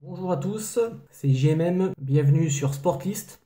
Bonjour à tous, c'est JMM, bienvenue sur Sportlist.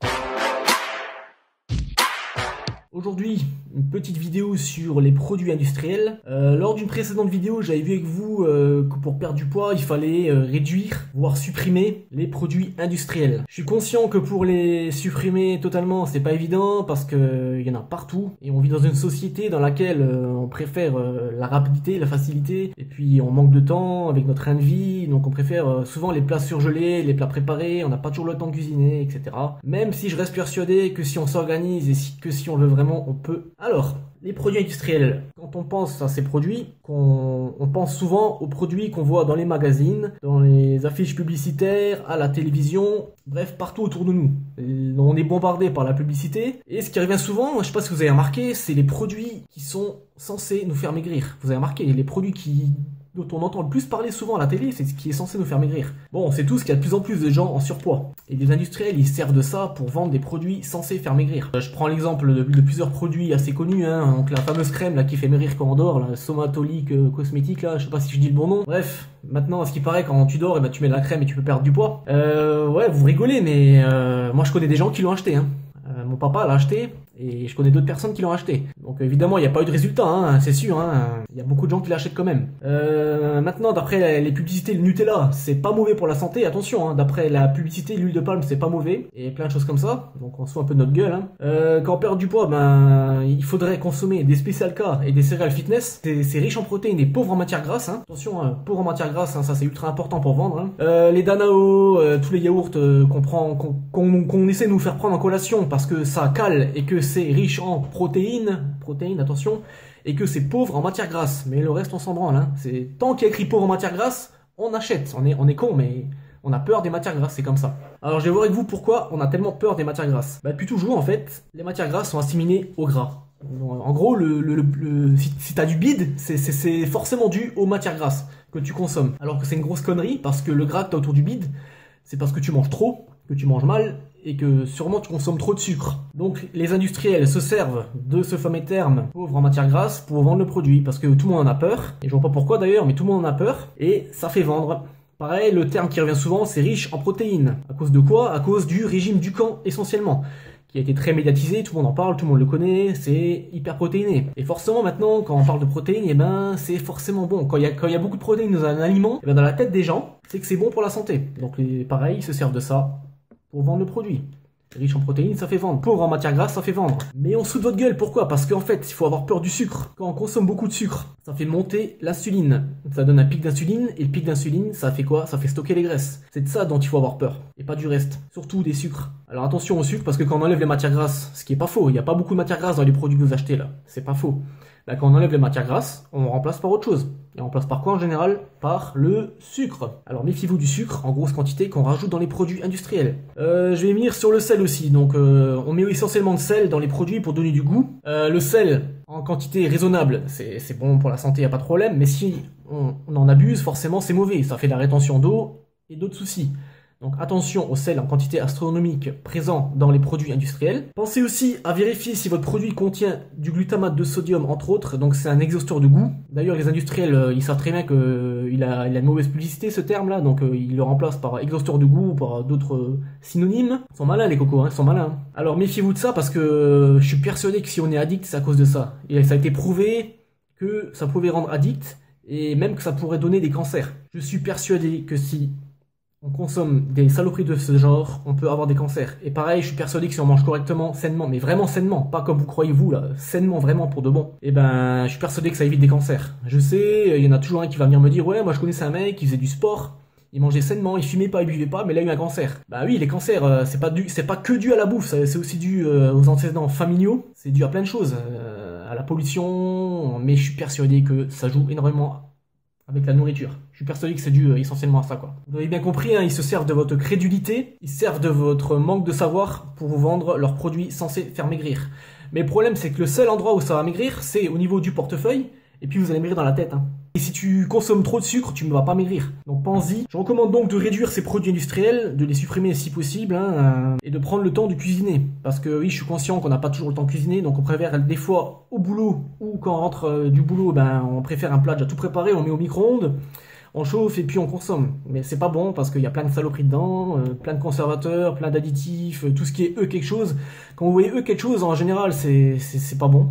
Aujourd'hui, une petite vidéo sur les produits industriels. Lors d'une précédente vidéo, j'avais vu avec vous que pour perdre du poids, il fallait réduire, voire supprimer les produits industriels. Je suis conscient que pour les supprimer totalement, c'est pas évident parce que il y en a partout et on vit dans une société dans laquelle on préfère la rapidité, la facilité et puis on manque de temps avec notre train de vie, donc on préfère souvent les plats surgelés, les plats préparés, on n'a pas toujours le temps de cuisiner, etc. Même si je reste persuadé que si on s'organise et que si on le veut vraiment, on peut. Alors, les produits industriels, quand on pense à ces produits, on pense souvent aux produits qu'on voit dans les magazines, dans les affiches publicitaires, à la télévision, bref, partout autour de nous. On est bombardé par la publicité, et ce qui revient souvent, je sais pas si vous avez remarqué, c'est les produits qui sont censés nous faire maigrir. Vous avez remarqué, les produits dont on entend le plus parler souvent à la télé, c'est ce qui est censé nous faire maigrir. Bon, on sait tous qu'il y a de plus en plus de gens en surpoids. Et les industriels, ils servent de ça pour vendre des produits censés faire maigrir. Je prends l'exemple de plusieurs produits assez connus, hein. Donc la fameuse crème là, qui fait maigrir quand on dort, la somatolique cosmétique, là, je sais pas si je dis le bon nom. Bref, maintenant, à ce qui paraît, quand tu dors, tu mets de la crème et tu peux perdre du poids. Ouais, vous rigolez, mais moi je connais des gens qui l'ont acheté, hein. Mon papa l'a acheté et je connais d'autres personnes qui l'ont acheté. Donc évidemment il n'y a pas eu de résultat, hein, c'est sûr, hein. Il y a beaucoup de gens qui l'achètent quand même. Maintenant d'après les publicités, le Nutella c'est pas mauvais pour la santé, attention, hein. D'après la publicité, l'huile de palme c'est pas mauvais et plein de choses comme ça. Donc on se fout un peu de notre gueule, hein. Quand on perd du poids, il faudrait consommer des spécial K et des céréales fitness. C'est riche en protéines et pauvre en matières grasses, hein. Attention, hein, pauvre en matières grasses, hein, ça c'est ultra important pour vendre, hein. Les Danao, tous les yaourts qu'on essaie de nous faire prendre en collation parce que ça cale et que c'est riche en protéines, attention, et que c'est pauvre en matière grasse. Mais le reste, on s'en branle, hein. Tant qu'il y a écrit pauvre en matière grasse, on achète. On est con, mais on a peur des matières grasses, c'est comme ça. Alors, je vais voir avec vous pourquoi on a tellement peur des matières grasses. Depuis toujours, en fait, les matières grasses sont assimilées au gras. En gros, si t'as du bide, c'est forcément dû aux matières grasses que tu consommes. Alors que c'est une grosse connerie, parce que le gras que t'as autour du bide, c'est parce que tu manges trop, que tu manges mal, et que sûrement tu consommes trop de sucre. Donc les industriels se servent de ce fameux terme pauvre en matière grasse pour vendre le produit, parce que tout le monde en a peur, et je vois pas pourquoi d'ailleurs, mais tout le monde en a peur, et ça fait vendre. Pareil, le terme qui revient souvent, c'est riche en protéines. À cause de quoi? À cause du régime Dukan essentiellement, qui a été très médiatisé, tout le monde en parle, tout le monde le connaît, c'est hyper protéiné. Et forcément maintenant, quand on parle de protéines, c'est forcément bon. Quand il y a beaucoup de protéines dans un aliment, dans la tête des gens, c'est que c'est bon pour la santé. Donc pareil, ils se servent de ça pour vendre le produit. Riche en protéines, ça fait vendre. Pauvre en matière grasse, ça fait vendre. Mais on se fout de votre gueule, pourquoi? Parce qu'en fait, il faut avoir peur du sucre. Quand on consomme beaucoup de sucre, ça fait monter l'insuline. Ça donne un pic d'insuline, et le pic d'insuline, ça fait quoi? Ça fait stocker les graisses. C'est de ça dont il faut avoir peur, et pas du reste. Surtout des sucres. Alors attention au sucre, parce que quand on enlève les matières grasses, ce qui est pas faux, il n'y a pas beaucoup de matières grasses dans les produits que vous achetez là. C'est pas faux. Quand on enlève les matières grasses, on remplace par autre chose. Et on remplace par quoi en général? Par le sucre. Alors méfiez-vous du sucre en grosse quantité qu'on rajoute dans les produits industriels. Je vais venir sur le sel aussi. Donc on met essentiellement de sel dans les produits pour donner du goût. Le sel en quantité raisonnable, c'est bon pour la santé, y a pas de problème. Mais si on en abuse, forcément c'est mauvais. Ça fait de la rétention d'eau et d'autres soucis. Donc attention au sel en quantité astronomique présent dans les produits industriels. Pensez aussi à vérifier si votre produit contient du glutamate de sodium entre autres, donc c'est un exhausteur de goût. D'ailleurs les industriels ils savent très bien qu'il a une mauvaise publicité ce terme là, donc ils le remplacent par exhausteur de goût ou par d'autres synonymes. Ils sont malins les cocos, hein, ils sont malins. Alors méfiez-vous de ça parce que je suis persuadé que si on est addict c'est à cause de ça. Et ça a été prouvé que ça pouvait rendre addict et même que ça pourrait donner des cancers. Je suis persuadé que si on consomme des saloperies de ce genre, on peut avoir des cancers. Et pareil, je suis persuadé que si on mange correctement, sainement, mais vraiment sainement, pas comme vous croyez vous là, sainement vraiment pour de bon, je suis persuadé que ça évite des cancers. Je sais, il y en a toujours un qui va venir me dire, ouais, moi je connaissais un mec qui faisait du sport, il mangeait sainement, il fumait pas, il buvait pas, mais il a eu un cancer. Bah oui, les cancers, c'est pas que dû à la bouffe, c'est aussi dû aux antécédents familiaux, c'est dû à plein de choses, à la pollution, mais je suis persuadé que ça joue énormément avec la nourriture. Je suis persuadé que c'est dû essentiellement à ça, quoi. Vous avez bien compris, hein, ils se servent de votre crédulité, ils se servent de votre manque de savoir pour vous vendre leurs produits censés faire maigrir. Mais le problème, c'est que le seul endroit où ça va maigrir, c'est au niveau du portefeuille, et puis vous allez maigrir dans la tête, hein. Et si tu consommes trop de sucre, tu ne vas pas maigrir. Donc pense-y. Je recommande donc de réduire ces produits industriels, de les supprimer si possible, hein, et de prendre le temps de cuisiner. Parce que oui, je suis conscient qu'on n'a pas toujours le temps de cuisiner, donc on préfère des fois au boulot, ou quand on rentre du boulot, on préfère un plat déjà tout préparé, on met au micro-ondes. On chauffe et puis on consomme. Mais c'est pas bon parce qu'il y a plein de saloperies dedans, plein de conservateurs, plein d'additifs, tout ce qui est quelque chose. Quand vous voyez quelque chose, en général, c'est pas bon.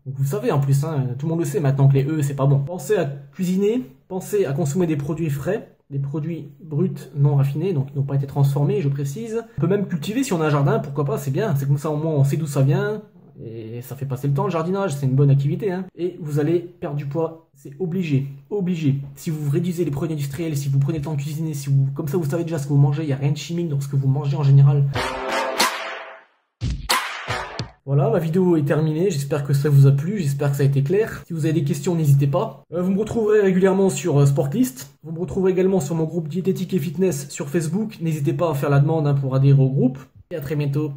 Vous savez en plus, hein, tout le monde le sait maintenant que les c'est pas bon. Pensez à cuisiner, pensez à consommer des produits frais, des produits bruts non raffinés, donc qui n'ont pas été transformés, je précise. On peut même cultiver si on a un jardin, pourquoi pas, c'est bien. C'est comme ça au moins on sait d'où ça vient. Et ça fait passer le temps, le jardinage, c'est une bonne activité. Hein. Et vous allez perdre du poids, c'est obligé, obligé. Si vous réduisez les produits industriels, si vous prenez le temps de cuisiner, si vous, comme ça vous savez déjà ce que vous mangez, il n'y a rien de chimique dans ce que vous mangez en général. Voilà, ma vidéo est terminée, j'espère que ça vous a plu, j'espère que ça a été clair. Si vous avez des questions, n'hésitez pas. Vous me retrouverez régulièrement sur Sportlist. Vous me retrouverez également sur mon groupe diététique et fitness sur Facebook. N'hésitez pas à faire la demande pour adhérer au groupe. Et à très bientôt.